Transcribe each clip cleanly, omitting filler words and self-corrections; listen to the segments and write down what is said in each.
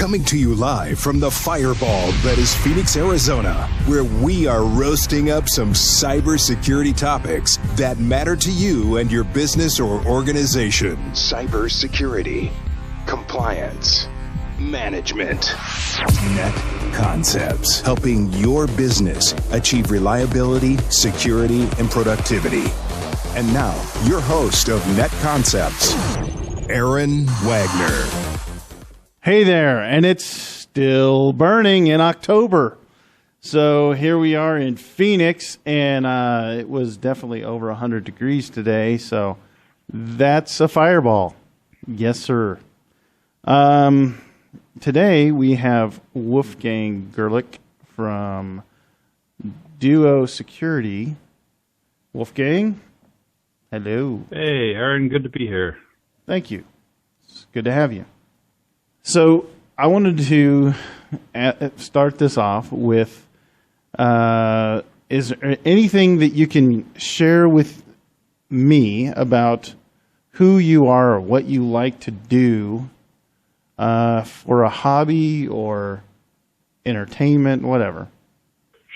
Coming to you live from the fireball that is Phoenix, Arizona, where we are roasting up some cybersecurity topics that matter to you and your business or organization. Cybersecurity, compliance, management, Net Concepts, helping your business achieve reliability, security, and productivity. And now, your host of Net Concepts, Aaron Wagner. Hey there, and it's still burning in October. So here we are in Phoenix, and it was definitely over 100 degrees today, so that's a fireball. Yes, sir. Today we have Wolfgang Goerlich from Duo Security. Wolfgang, hello. Hey, Aaron, good to be here. Thank you. It's good to have you. So I wanted to start this off with, is there anything that you can share with me about who you are or what you like to do for a hobby or entertainment, whatever?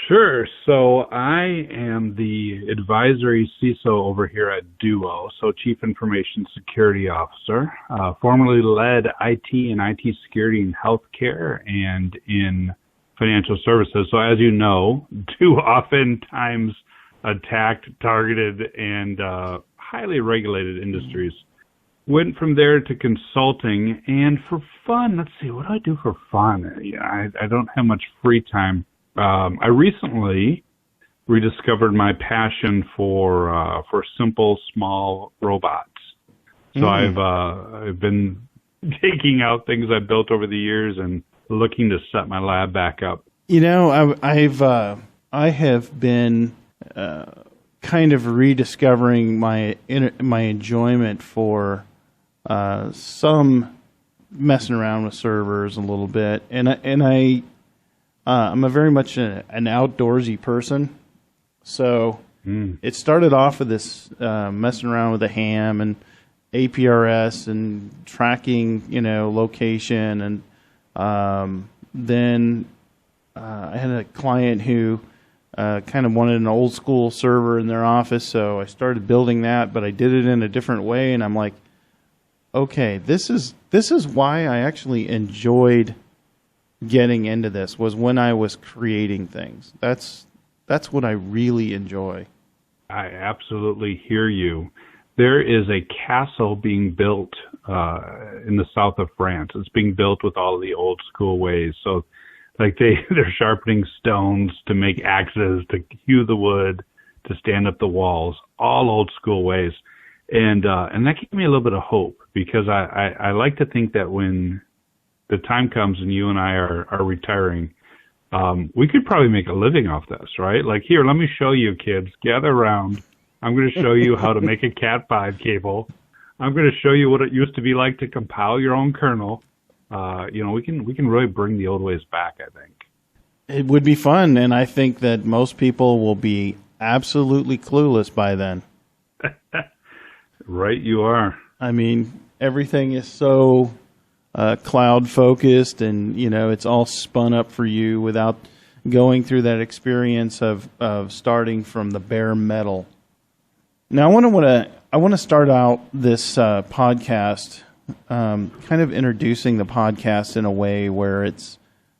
Sure. So I am the advisory CISO over here at Duo, so Chief Information Security Officer. Formerly led IT and IT security in healthcare and in financial services. So as you know, do oftentimes attacked, targeted, and highly regulated industries. Went from there to consulting, and for fun, let's see, what do I do for fun? Yeah, I don't have much free time. I recently rediscovered my passion for simple, small robots. So I've been taking out things I've built over the years and looking to set my lab back up. You know, I have been kind of rediscovering my enjoyment for some messing around with servers a little bit, and I'm a very much an outdoorsy person, so it started off with this messing around with the ham and APRS and tracking, location, and then I had a client who kind of wanted an old school server in their office, so I started building that, but I did it in a different way, and I'm like, okay, this is why I actually enjoyed getting into this, was when I was creating things. That's what I really enjoy. I absolutely hear you. There is a castle being built in the south of France. It's being built with all of the old school ways. So like they're sharpening stones to make axes, to hew the wood, to stand up the walls, all old school ways. And that gave me a little bit of hope, because I like to think that when the time comes and you and I are retiring, we could probably make a living off this, right? Like, here, let me show you, kids. Gather around. I'm going to show you how to make a Cat5 cable. I'm going to show you what it used to be like to compile your own kernel. We can really bring the old ways back, I think. It would be fun, and I think that most people will be absolutely clueless by then. Right, you are. I mean, everything is so cloud focused, and it's all spun up for you without going through that experience of starting from the bare metal. Now, I want to start out this podcast kind of introducing the podcast in a way where it's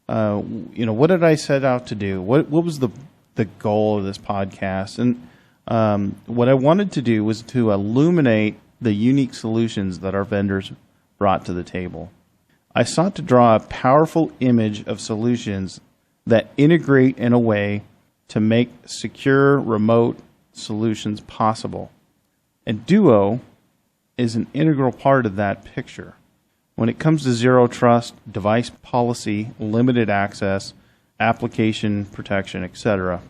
what did I set out to do? What was the goal of this podcast? And what I wanted to do was to illuminate the unique solutions that our vendors brought to the table. I sought to draw a powerful image of solutions that integrate in a way to make secure remote solutions possible. And Duo is an integral part of that picture. When it comes to zero trust, device policy, limited access, application protection, etc.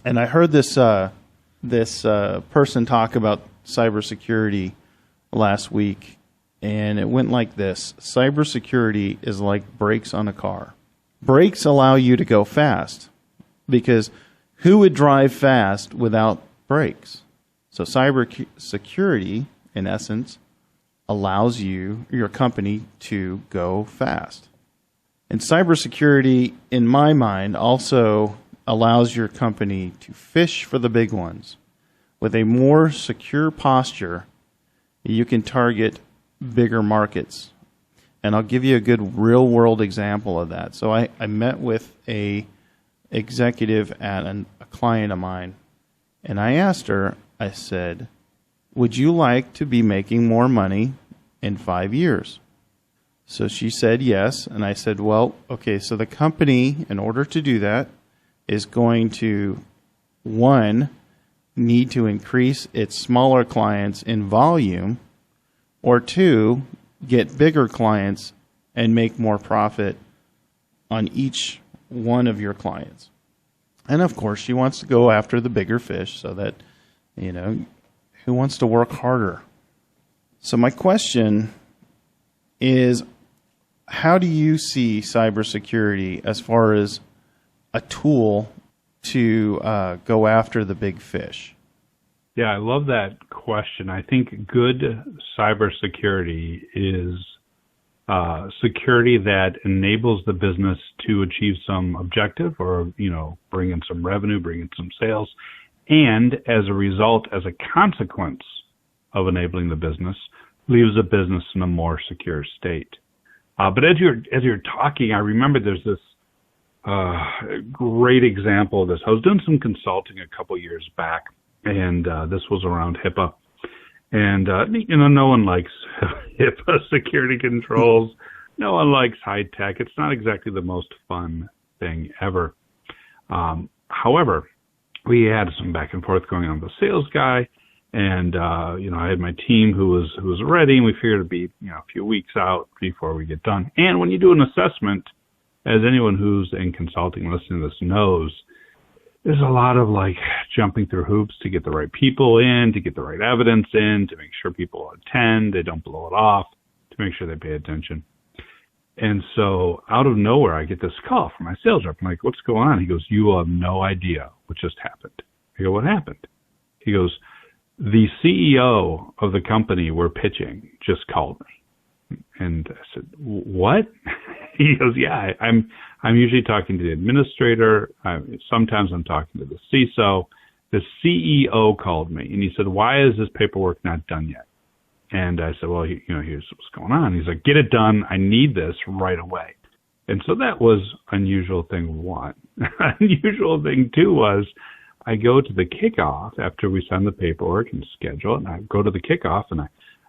And I heard this person talk about cybersecurity last week, and it went like this. Cybersecurity is like brakes on a car. Brakes allow you to go fast, because who would drive fast without brakes? So cybersecurity, in essence, allows your company to go fast. And cybersecurity, in my mind, also allows your company to fish for the big ones. With a more secure posture, you can target bigger markets. And I'll give you a good real-world example of that. So I met with a executive at a client of mine, and I asked her, I said, would you like to be making more money in 5 years? So she said yes, and I said, well, okay, so the company, in order to do that, is going to, one, need to increase its smaller clients in volume, or two, get bigger clients and make more profit on each one of your clients. And of course, she wants to go after the bigger fish so that, who wants to work harder? So my question is, how do you see cybersecurity as far as a tool to go after the big fish? Yeah, I love that question. I think good cybersecurity is security that enables the business to achieve some objective or, bring in some revenue, bring in some sales. And as a result, as a consequence of enabling the business, leaves the business in a more secure state. But as you're talking, I remember there's this great example of this. I was doing some consulting a couple years back, and this was around HIPAA. And, no one likes HIPAA security controls. No one likes high tech. It's not exactly the most fun thing ever. However, we had some back and forth going on with the sales guy. And, I had my team who was ready, and we figured it'd be, a few weeks out before we get done. And when you do an assessment, as anyone who's in consulting listening to this knows, there's a lot of jumping through hoops to get the right people in, to get the right evidence in, to make sure people attend, they don't blow it off, to make sure they pay attention. And so out of nowhere, I get this call from my sales rep. I'm like, what's going on? He goes, you will have no idea what just happened. I go, what happened? He goes, the CEO of the company we're pitching just called me. And I said, what? He goes, yeah, I'm usually talking to the administrator. Sometimes I'm talking to the CISO. The CEO called me, and he said, why is this paperwork not done yet? And I said, well, here's what's going on. He's like, get it done. I need this right away. And so that was unusual thing one. Unusual thing two was I go to the kickoff after we send the paperwork and schedule it, and I go to the kickoff, and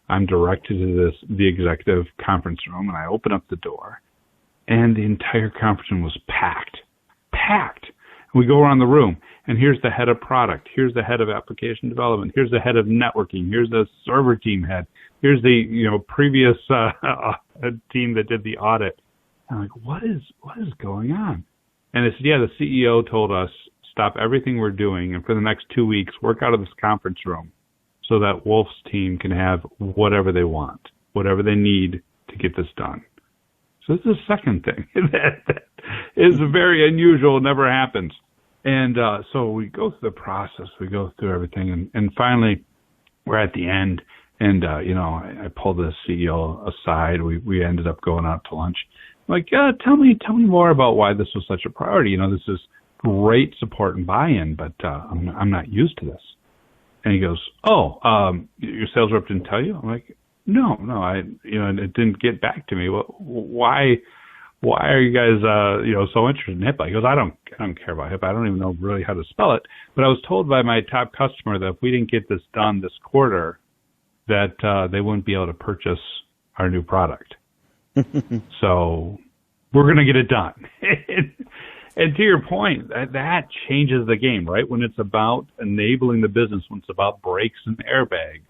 I'm directed to the executive conference room, and I open up the door, and the entire conference room was packed. And we go around the room, and here's the head of product, here's the head of application development, here's the head of networking, here's the server team head, here's the previous team that did the audit. And I'm like, what is going on? And it's the CEO told us, stop everything we're doing, and for the next 2 weeks, work out of this conference room so that Wolf's team can have whatever they want, whatever they need to get this done. So this is the second thing that is very unusual, never happens. And so we go through the process, we go through everything, and finally we're at the end, and I pulled the CEO aside. We ended up going out to lunch. I'm like, tell me more about why this was such a priority. This is great support and buy-in, but I'm not used to this. And he goes, your sales rep didn't tell you? I'm like, no, it didn't get back to me. Why are you guys, so interested in HIPAA? He goes, I don't care about HIPAA. I don't even know really how to spell it. But I was told by my top customer that if we didn't get this done this quarter, that they wouldn't be able to purchase our new product. So we're going to get it done. And to your point, that changes the game, right? When it's about enabling the business, when it's about brakes and airbags,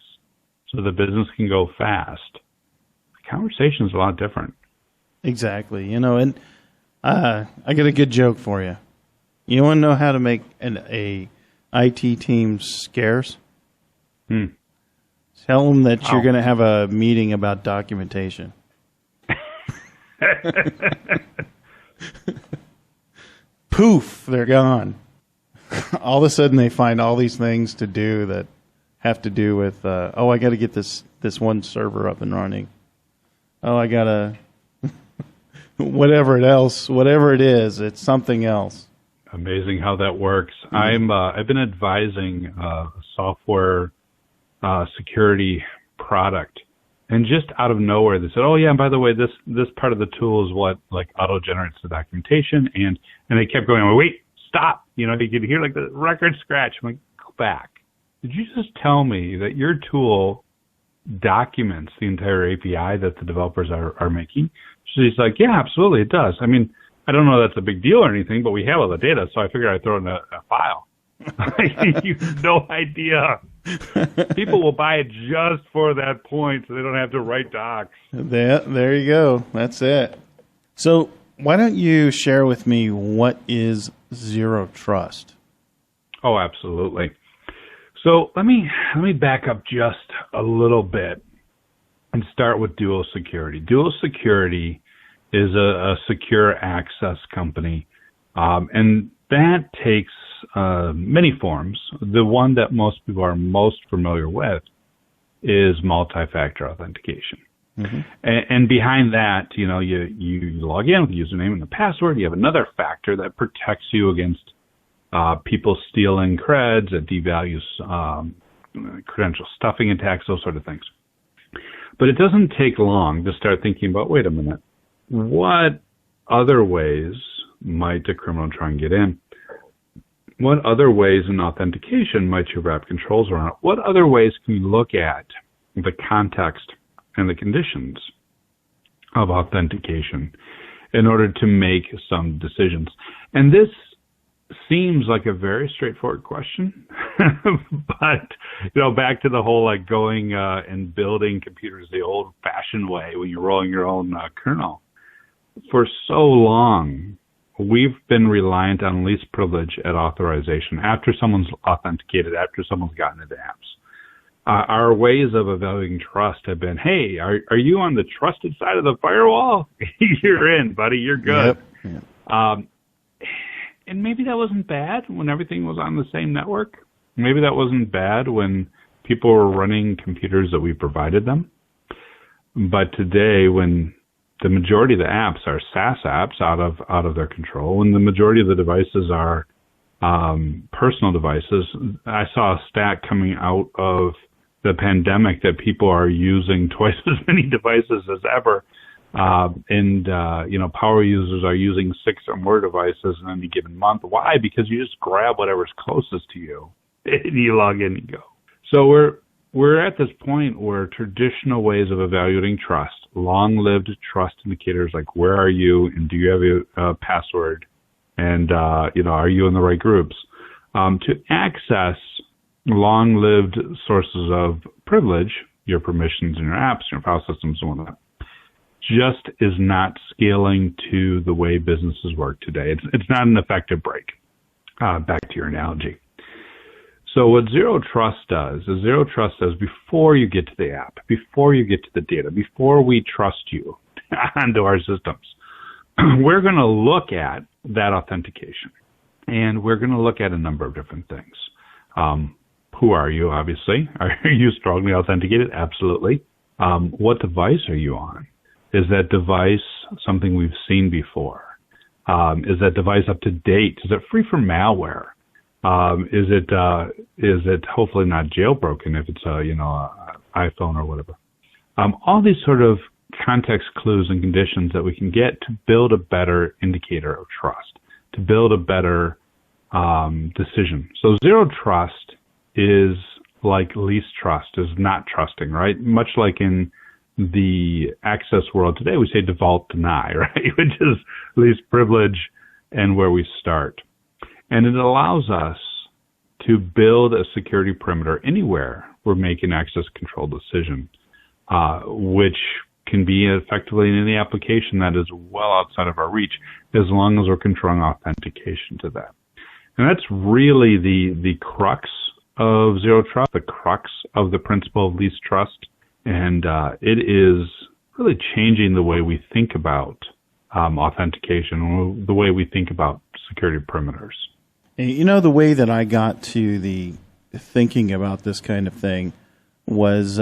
so the business can go fast, the conversation is a lot different. Exactly. And I got a good joke for you. You want to know how to make a IT team scarce? Tell them that you're going to have a meeting about documentation. Poof, they're gone. All of a sudden they find all these things to do that have to do with, I got to get this one server up and running. I got to whatever it is, it's something else. Amazing how that works. I've been advising a software security product, and just out of nowhere they said, "Oh yeah, and by the way, this part of the tool is what like auto generates the documentation," and they kept going, "Well, wait, stop!" You could hear like the record scratch. I'm like, "Go back. Did you just tell me that your tool documents the entire API that the developers are making?" She's like, "Yeah, absolutely, it does. I mean, I don't know that's a big deal or anything, but we have all the data, so I figured I'd throw in a file." You have no idea. People will buy it just for that point, so they don't have to write docs. There you go. That's it. So why don't you share with me what is zero trust? Oh, absolutely. So let me back up just a little bit and start with Duo Security. Duo Security is a secure access company, and that takes many forms. The one that most people are most familiar with is multi-factor authentication. Mm-hmm. And behind that, you log in with the username and the password. You have another factor that protects you against people stealing creds, that devalues credential stuffing attacks, those sort of things. But it doesn't take long to start thinking about, wait a minute, what other ways might a criminal try and get in? What other ways in authentication might you wrap controls around? What other ways can you look at the context and the conditions of authentication in order to make some decisions? And this seems like a very straightforward question, but back to the whole like going and building computers the old-fashioned way when you're rolling your own kernel. For so long, we've been reliant on least privilege at authorization after someone's authenticated, after someone's gotten into apps. Our ways of evaluating trust have been, hey, are you on the trusted side of the firewall? You're in, buddy. You're good. Yep. And maybe that wasn't bad when everything was on the same network. Maybe that wasn't bad when people were running computers that we provided them. But today, when the majority of the apps are SaaS apps out of their control, when the majority of the devices are personal devices, I saw a stat coming out of the pandemic that people are using twice as many devices as ever. Power users are using 6 or more devices in any given month. Why? Because you just grab whatever's closest to you and you log in and go. So we're at this point where traditional ways of evaluating trust, long-lived trust indicators like where are you and do you have a password and are you in the right groups, to access long-lived sources of privilege, your permissions in your apps, your file systems, and whatnot, just is not scaling to the way businesses work today. It's not an effective break. Back to your analogy. So what Zero Trust does is before you get to the app, before you get to the data, before we trust you onto our systems, we're going to look at that authentication. And we're going to look at a number of different things. Who are you, obviously? Are you strongly authenticated? Absolutely. What device are you on? Is that device something we've seen before? Is that device up to date? Is it free from malware? Is it hopefully not jailbroken if it's a iPhone or whatever? All these sort of context clues and conditions that we can get to build a better indicator of trust, to build a better decision. So zero trust is like least trust, is not trusting, right? Much like in the access world today, we say default deny, right? Which is least privilege and where we start. And it allows us to build a security perimeter anywhere we're making access control decision, which can be effectively in any application that is well outside of our reach, as long as we're controlling authentication to that. And that's really the crux of zero trust, the crux of the principle of least trust. And it is really changing the way we think about authentication, the way we think about security perimeters. The way that I got to the thinking about this kind of thing was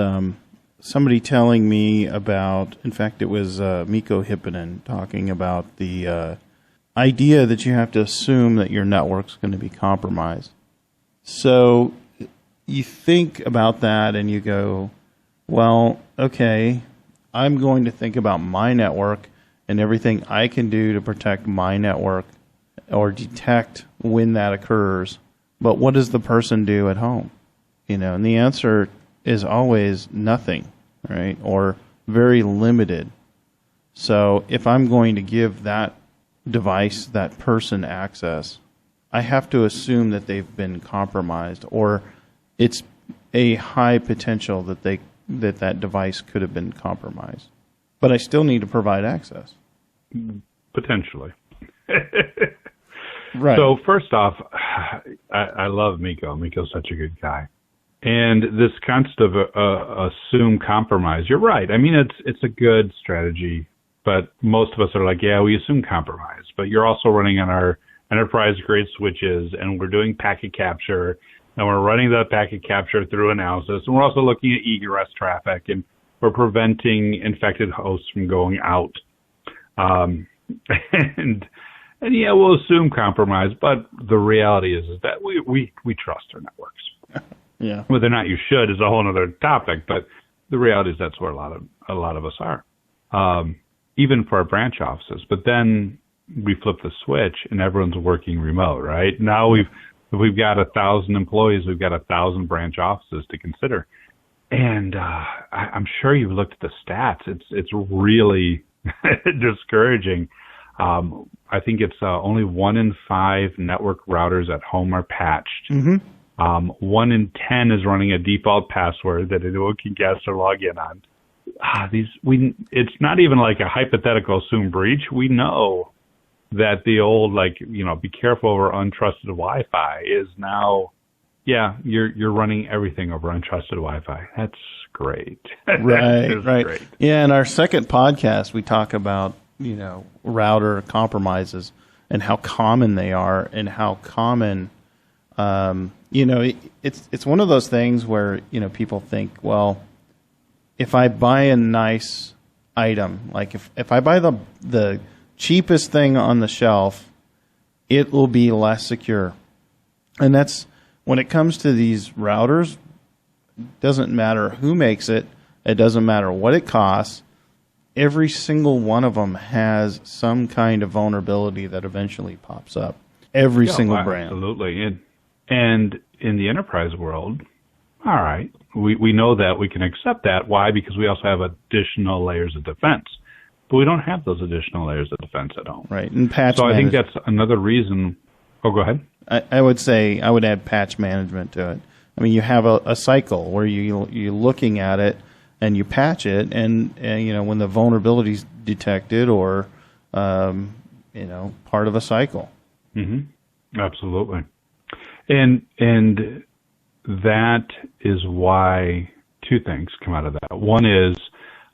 somebody telling me about, in fact, it was Mikko Hyppinen talking about the idea that you have to assume that your network's going to be compromised. So you think about that and you go, well, okay, I'm going to think about my network and everything I can do to protect my network or detect when that occurs. But what does the person do at home? And the answer is always nothing, right? Or very limited. So if I'm going to give that device, that person access, I have to assume that they've been compromised, or it's a high potential that that device could have been compromised. But I still need to provide access. Potentially. Right. So first off, I love Mikko. Mikko's such a good guy. And this concept of assume compromise, you're right. I mean, it's a good strategy, but most of us are like, yeah, we assume compromise. But you're also running on our enterprise-grade switches, and we're doing packet capture, and we're running that packet capture through analysis, and we're also looking at egress traffic, and we're preventing infected hosts from going out. And yeah, we'll assume compromise, but the reality is that we trust our networks. Yeah. Whether or not you should is a whole other topic, but the reality is that's where a lot of us are, even for our branch offices. But then we flip the switch and everyone's working remote, right? Now we've got 1,000 employees, we've got 1,000 branch offices to consider, and I'm sure you've looked at the stats. It's really discouraging. I think it's only 1 in 5 network routers at home are patched. Mm-hmm. 1 in 10 is running a default password that anyone can guess or log in on. It's not even like a hypothetical assumed breach. We know that the old, be careful over untrusted Wi-Fi is now, you're running everything over untrusted Wi-Fi. That's great. Right, right. Great. Yeah, in our second podcast, we talk about, router compromises and how common they are and how common, it's one of those things where, people think, well, if I buy a nice item, like if I buy the cheapest thing on the shelf, it will be less secure. And that's, when it comes to these routers, it doesn't matter who makes it. It doesn't matter what it costs. Every single one of them has some kind of vulnerability that eventually pops up. Every single brand. Absolutely. And in the enterprise world, all right, we know that, we can accept that. Why? Because we also have additional layers of defense. But we don't have those additional layers of defense at home. Right. And patch So I think that's another reason. Oh, go ahead. I would say I would add patch management to it. I mean, you have a cycle where you're looking at it and you patch it, and when the vulnerability is detected or part of a cycle. Mm-hmm. Absolutely. And that is why 2 things come out of that. One is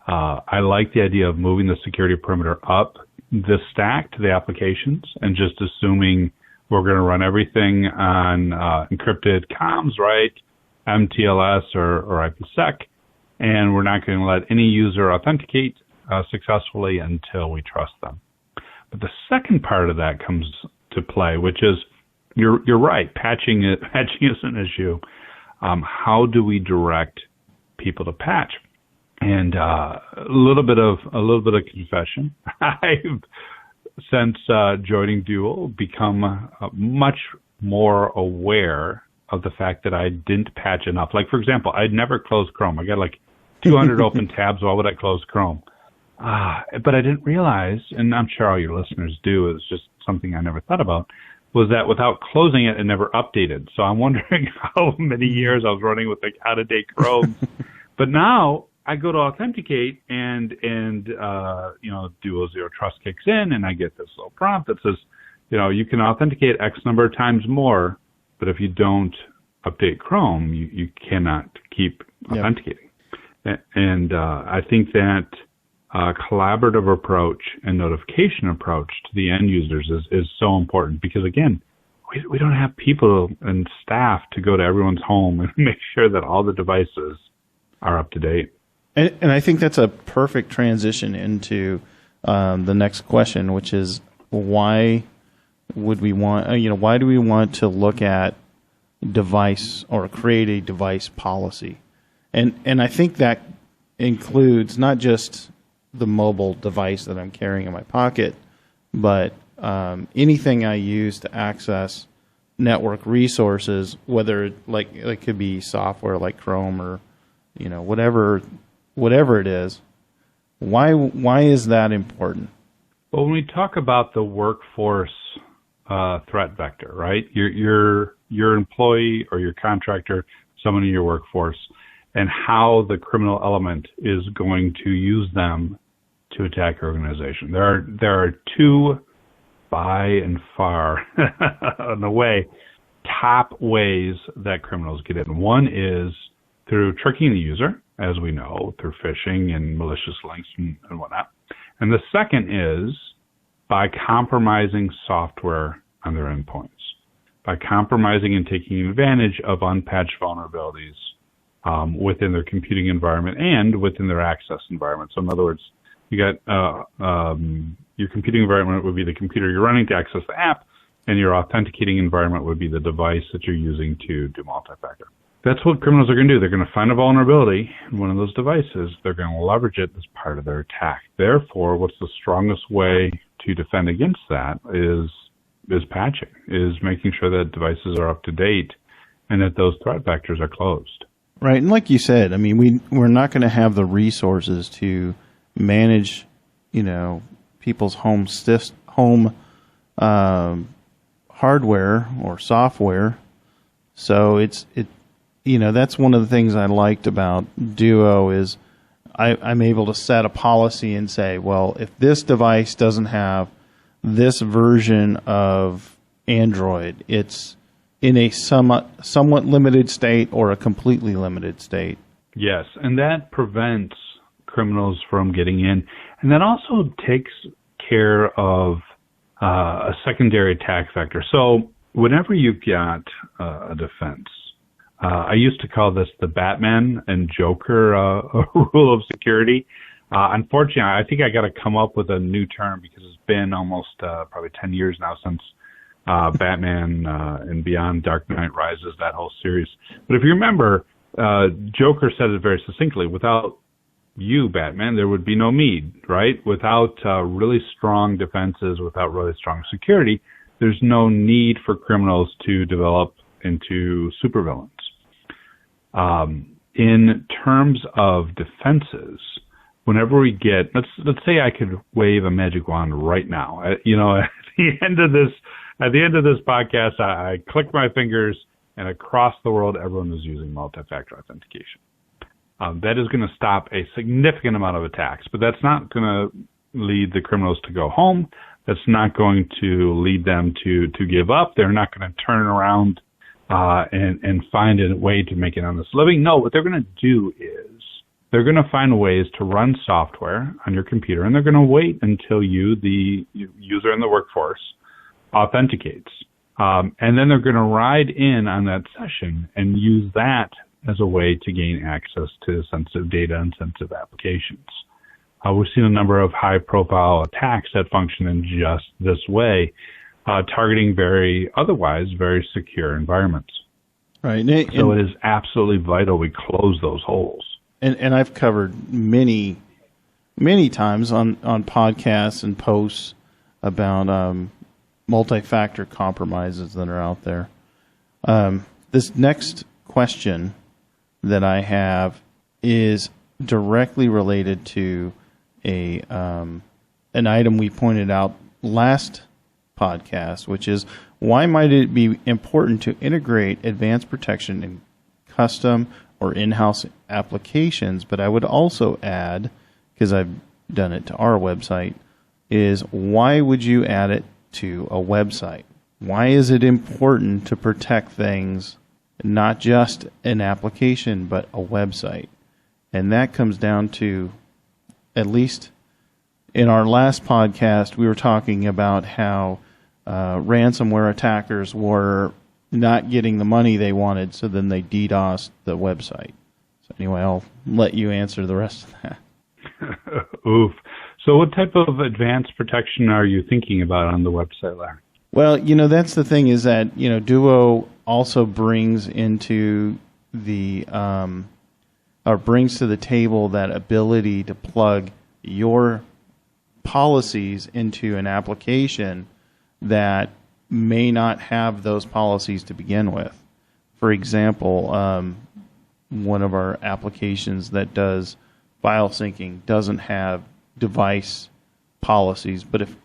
I like the idea of moving the security perimeter up the stack to the applications and just assuming we're going to run everything on encrypted comms, right? MTLS or IPsec, and we're not going to let any user authenticate successfully until we trust them. But the second part of that comes to play, which is you're right. Patching is an issue. How do we direct people to patch? And a little bit of confession. I've since joining Duo become much more aware of the fact that I didn't patch enough. Like, for example, I'd never closed Chrome. I got like 200 open tabs. Why would I close Chrome? But I didn't realize, and I'm sure all your listeners do, it's just something I never thought about, was that without closing it, it never updated. So I'm wondering how many years I was running with like out-of-date Chrome. But now I go to authenticate and Duo Zero Trust kicks in, and I get this little prompt that says, you can authenticate X number of times more, but if you don't update Chrome, you cannot keep authenticating. And I think that collaborative approach and notification approach to the end users is so important because, again, we don't have people and staff to go to everyone's home and make sure that all the devices are up to date. And I think that's a perfect transition into the next question, which is why would we want, why do we want to look at device or create a device policy? And I think that includes not just the mobile device that I'm carrying in my pocket, but anything I use to access network resources, whether it could be software like Chrome or whatever it is. Why is that important? Well, when we talk about the workforce threat vector, right? Your employee or your contractor, someone in your workforce, and how the criminal element is going to use them to attack your organization. There are two by and far in a way top ways that criminals get in. One is through tricking the user, as we know, through phishing and malicious links and whatnot. And the second is by compromising software on their endpoints, by compromising and taking advantage of unpatched vulnerabilities within their computing environment and within their access environment. So in other words, you got your computing environment would be the computer you're running to access the app, and your authenticating environment would be the device that you're using to do multi-factor. That's what criminals are going to do. They're going to find a vulnerability in one of those devices. They're going to leverage it as part of their attack. Therefore, what's the strongest way to defend against that is patching, is making sure that devices are up to date and that those threat vectors are closed. Right, and like you said, I mean, we're not going to have the resources to manage, people's home hardware or software. So that's one of the things I liked about Duo is I'm able to set a policy and say, well, if this device doesn't have this version of Android, it's in a somewhat limited state or a completely limited state. Yes, and that prevents criminals from getting in. And that also takes care of a secondary attack vector. So whenever you've got a defense, I used to call this the Batman and Joker rule of security. Unfortunately, I think I got to come up with a new term because it's been almost probably 10 years now since Batman and Beyond, Dark Knight Rises, that whole series. But if you remember, Joker said it very succinctly, without you, Batman, there would be no me, right? Without really strong defenses, without really strong security, there's no need for criminals to develop into supervillains. In terms of defenses, whenever we get, let's say I could wave a magic wand right now. At the end of this podcast, I click my fingers, and across the world, everyone is using multi-factor authentication. That is going to stop a significant amount of attacks, but that's not going to lead the criminals to go home. That's not going to lead them to give up. They're not going to turn around and find a way to make an honest living. No, what they're going to do is they're going to find ways to run software on your computer, and they're going to wait until you, the user in the workforce, authenticates. And then they're going to ride in on that session and use that as a way to gain access to sensitive data and sensitive applications. We've seen a number of high-profile attacks that function in just this way, targeting otherwise very secure environments. Right. So it is absolutely vital we close those holes. And I've covered many times on podcasts and posts about multi-factor compromises that are out there. This next question that I have is directly related to an item we pointed out last podcast, which is why might it be important to integrate advanced protection in custom or in-house applications? But I would also add, because I've done it to our website, is why would you add it to a website? Why is it important to protect things, not just an application, but a website? And that comes down to, at least in our last podcast, we were talking about how ransomware attackers were not getting the money they wanted, so then they DDoSed the website. So anyway, I'll let you answer the rest of that. Oof. So what type of advanced protection are you thinking about on the website, Larry? Well, that's the thing is that, Duo also brings into brings to the table that ability to plug your policies into an application that may not have those policies to begin with. For example, one of our applications that does file syncing doesn't have device policies, but if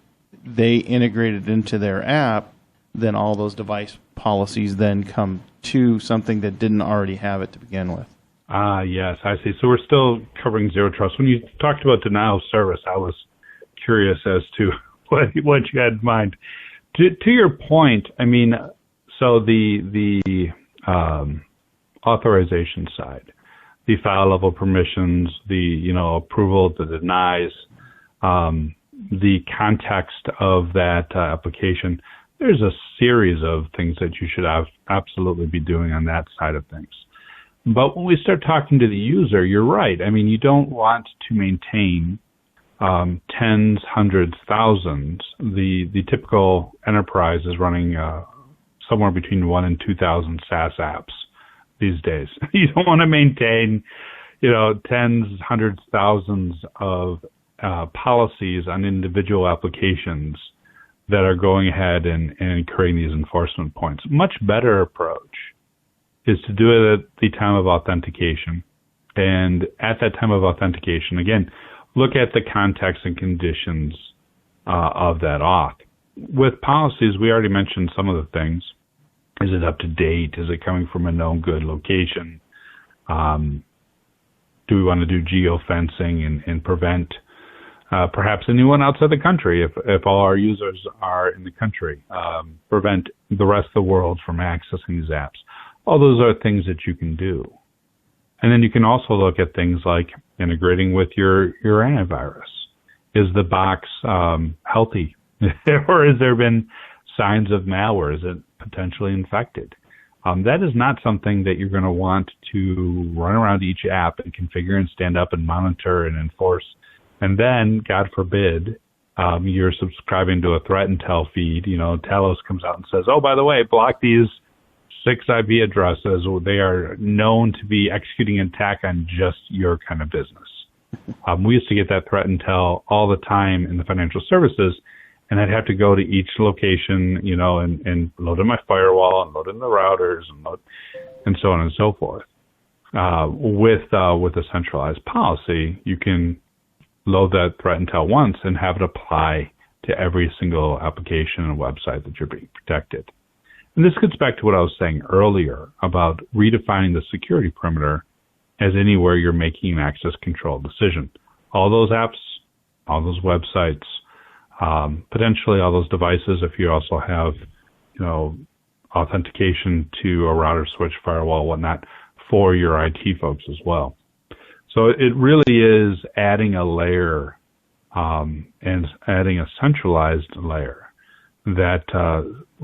they integrate it into their app, then all those device policies then come to something that didn't already have it to begin with. Ah, yes, I see. So we're still covering zero trust. When you talked about denial of service, I was curious as to what you had in mind. To your point, I mean, so the authorization side, the file level permissions, the approval that denies, the context of that application. There's a series of things that you should absolutely be doing on that side of things. But when we start talking to the user, you're right. I mean, you don't want to maintain tens, hundreds, thousands. The typical enterprise is running somewhere between 1,000 and 2,000 SaaS apps these days. You don't want to maintain, tens, hundreds, thousands of policies on individual applications that are going ahead and incurring these enforcement points. Much better approach is to do it at the time of authentication. And at that time of authentication, again, look at the context and conditions of that auth. With policies, we already mentioned some of the things. Is it up to date? Is it coming from a known good location? Do we want to do geofencing and prevent perhaps anyone outside the country, if all our users are in the country, prevent the rest of the world from accessing these apps? All those are things that you can do. And then you can also look at things like integrating with your antivirus. Is the box healthy? Or has there been signs of malware? Is it potentially infected? That is not something that you're going to want to run around each app and configure and stand up and monitor and enforce. And then, God forbid, you're subscribing to a threat intel feed. Talos comes out and says, oh, by the way, block these 6 IP addresses. They are known to be executing an attack on just your kind of business. We used to get that threat intel all the time in the financial services, and I'd have to go to each location, and load in my firewall and load in the routers and so on and so forth. With a centralized policy, you can load that threat intel once and have it apply to every single application and website that you're being protected. And this gets back to what I was saying earlier about redefining the security perimeter as anywhere you're making an access control decision. All those apps, all those websites, potentially all those devices, if you also have, authentication to a router, switch, firewall, whatnot, for your IT folks as well. So it really is adding a layer and adding a centralized layer that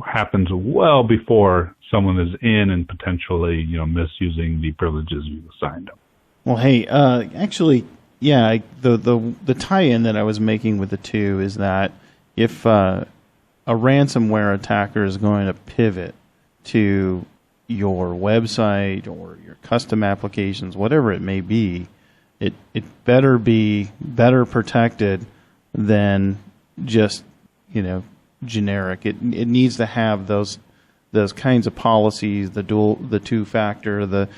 happens well before someone is in and potentially, misusing the privileges you assigned them. Well, hey, actually, yeah, the tie-in that I was making with the two is that if a ransomware attacker is going to pivot to your website or your custom applications, whatever it may be, it better be better protected than just, generic. It needs to have those kinds of policies, the two-factor, the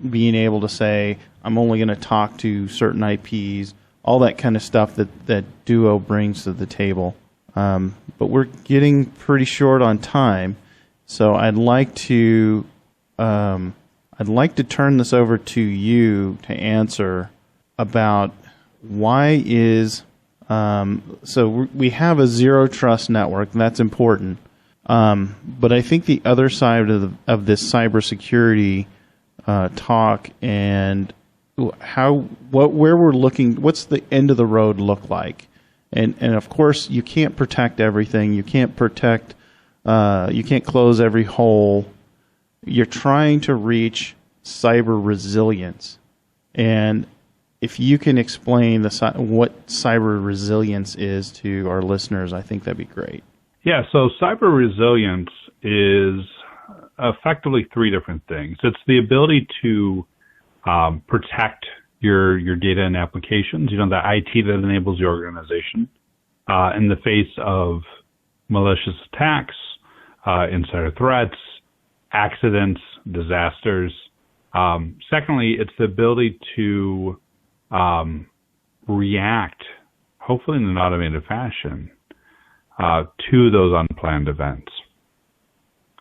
being able to say, I'm only going to talk to certain IPs, all that kind of stuff that Duo brings to the table. But we're getting pretty short on time, so I'd like to turn this over to you to answer about why is so we have a zero trust network, and that's important. But I think the other side of this cybersecurity talk and where we're looking, what's the end of the road look like? And of course, you can't protect everything. You can't close every hole. You're trying to reach cyber resilience. And if you can explain what cyber resilience is to our listeners, I think that'd be great. Yeah, so cyber resilience is effectively three different things. It's the ability to protect your data and applications, the IT that enables your organization in the face of malicious attacks, insider threats, accidents, disasters. Secondly, it's the ability to react, hopefully in an automated fashion, to those unplanned events.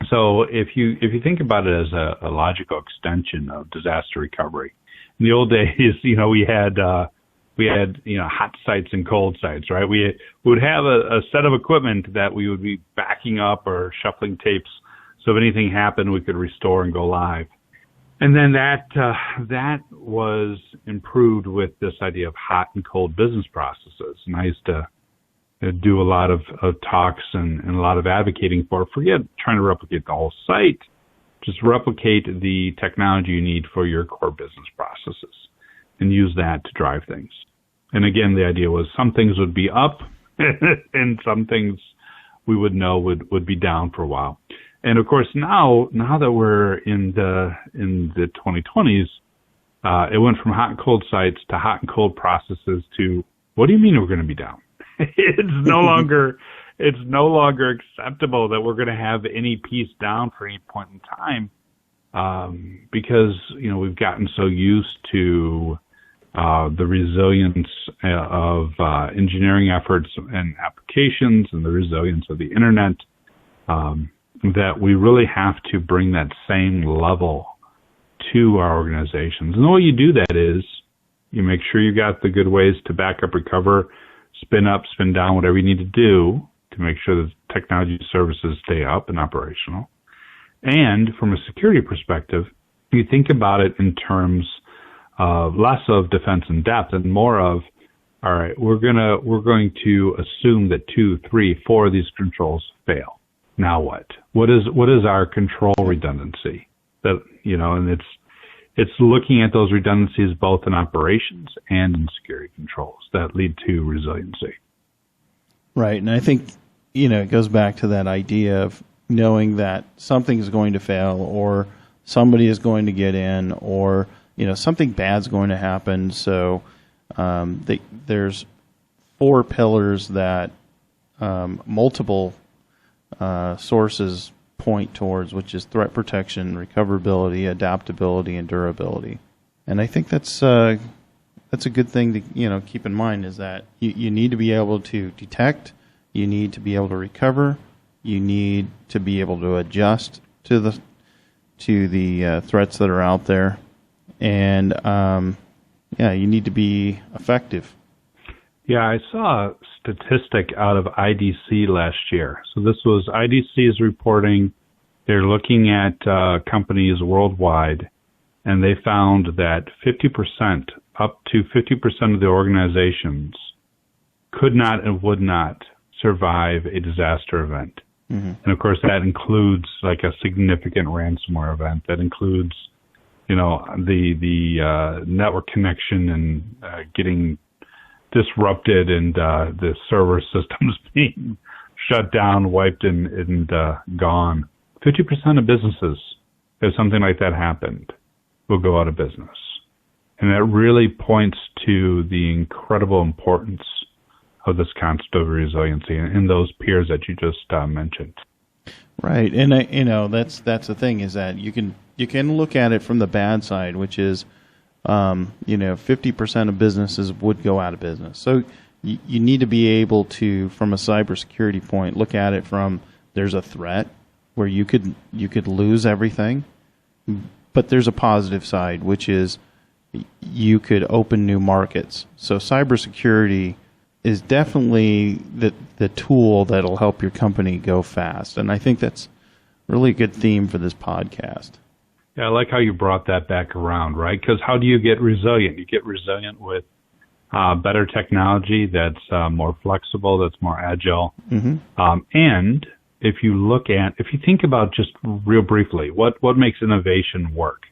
So if you think about it as a logical extension of disaster recovery, in the old days, we had hot sites and cold sites, right? We would have a set of equipment that we would be backing up or shuffling tapes, so if anything happened, we could restore and go live. And then that was improved with this idea of hot and cold business processes. And I used to do a lot of talks and a lot of advocating forget trying to replicate the whole site. Just replicate the technology you need for your core business processes and use that to drive things. And again, the idea was some things would be up and some things we would know would be down for a while. And of course, now that we're in the 2020s, it went from hot and cold sites to hot and cold processes to, what do you mean we're going to be down? It's no longer acceptable that we're going to have any piece down for any point in time, because we've gotten so used to the resilience of engineering efforts and applications and the resilience of the internet, that we really have to bring that same level to our organizations. And the way you do that is you make sure you got the good ways to back up, recover, spin up, spin down, whatever you need to do to make sure that technology services stay up and operational. And from a security perspective, you think about it in terms of less of defense in depth and more of, all right, we're going to assume that 2, 3, 4 of these controls fail. Now what? What is our control redundancy? That and it's looking at those redundancies both in operations and in security controls that lead to resiliency. Right, and I think it goes back to that idea of knowing that something is going to fail, or somebody is going to get in, or something bad's going to happen. So there's 4 pillars that multiple sources point towards, which is threat protection, recoverability, adaptability, and durability. And I think that's a good thing to keep in mind, is that you need to be able to detect, you need to be able to recover, you need to be able to adjust to the threats that are out there, and you need to be effective. Yeah, I saw a statistic out of IDC last year. So this was IDC's reporting. They're looking at companies worldwide, and they found that 50%, up to 50% of the organizations could not and would not survive a disaster event. Mm-hmm. And of course, that includes like a significant ransomware event. That includes, the network connection and getting disrupted, and the server systems being shut down, wiped, and gone. 50% of businesses, if something like that happened, will go out of business. And that really points to the incredible importance of this concept of resiliency and those peers that you just mentioned. Right, and that's the thing, is that you can look at it from the bad side, which is 50% of businesses would go out of business. So you need to be able to, from a cybersecurity point, look at it from, there's a threat where you could lose everything, but there's a positive side, which is you could open new markets. So cybersecurity is definitely the tool that'll help your company go fast, and I think that's really a good theme for this podcast. Yeah, I like how you brought that back around, right? Because how do you get resilient? You get resilient with better technology that's more flexible, that's more agile. Mm-hmm. And if you think about just real briefly, what makes innovation work?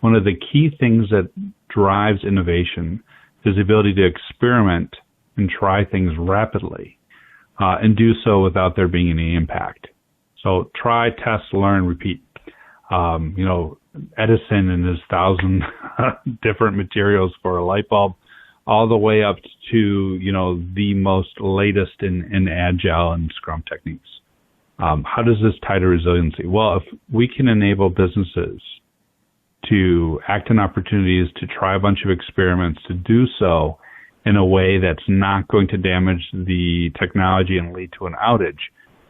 one of the key things that drives innovation is the ability to experiment and try things rapidly, and do so without there being any impact. So try, test, learn, repeat. Edison and his 1,000 different materials for a light bulb, all the way up to, the most latest in Agile and Scrum techniques. How does this tie to resiliency? Well, if we can enable businesses to act on opportunities, to try a bunch of experiments, to do so in a way that's not going to damage the technology and lead to an outage,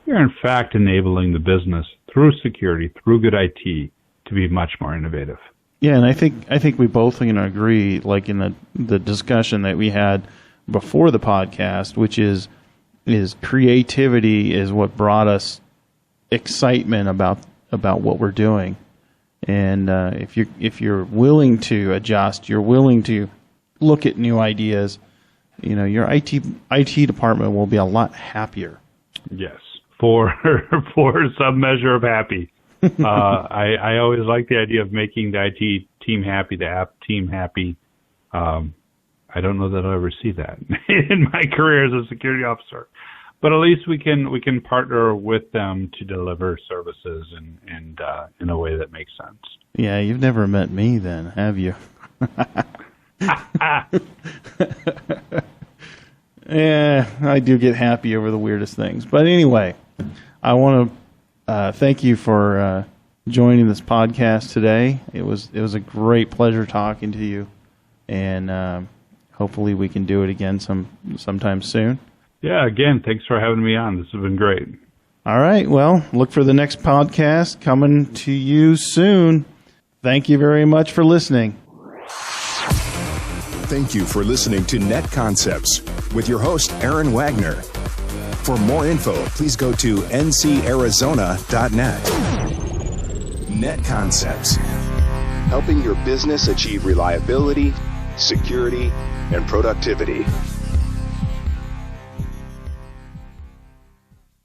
you're in fact enabling the business through security, through good IT, to be much more innovative. Yeah, and I think we both agree, like in the discussion that we had before the podcast, which is creativity is what brought us excitement about what we're doing. And if you're willing to adjust, you're willing to look at new ideas, your IT department will be a lot happier. Yes, for some measure of happy. I always like the idea of making the IT team happy, the app team happy. I don't know that I'll ever see that in my career as a security officer, but at least we can partner with them to deliver services and in a way that makes sense. Yeah, you've never met me then, have you? Yeah, I do get happy over the weirdest things. But anyway, I want to thank you for joining this podcast today. It was a great pleasure talking to you, and hopefully we can do it again sometime soon. Yeah, again, thanks for having me on. This has been great. All right, well, look for the next podcast coming to you soon. Thank you very much for listening. Thank you for listening to Net Concepts with your host, Aaron Wagner. For more info, please go to ncarizona.net. Net Concepts, helping your business achieve reliability, security, and productivity.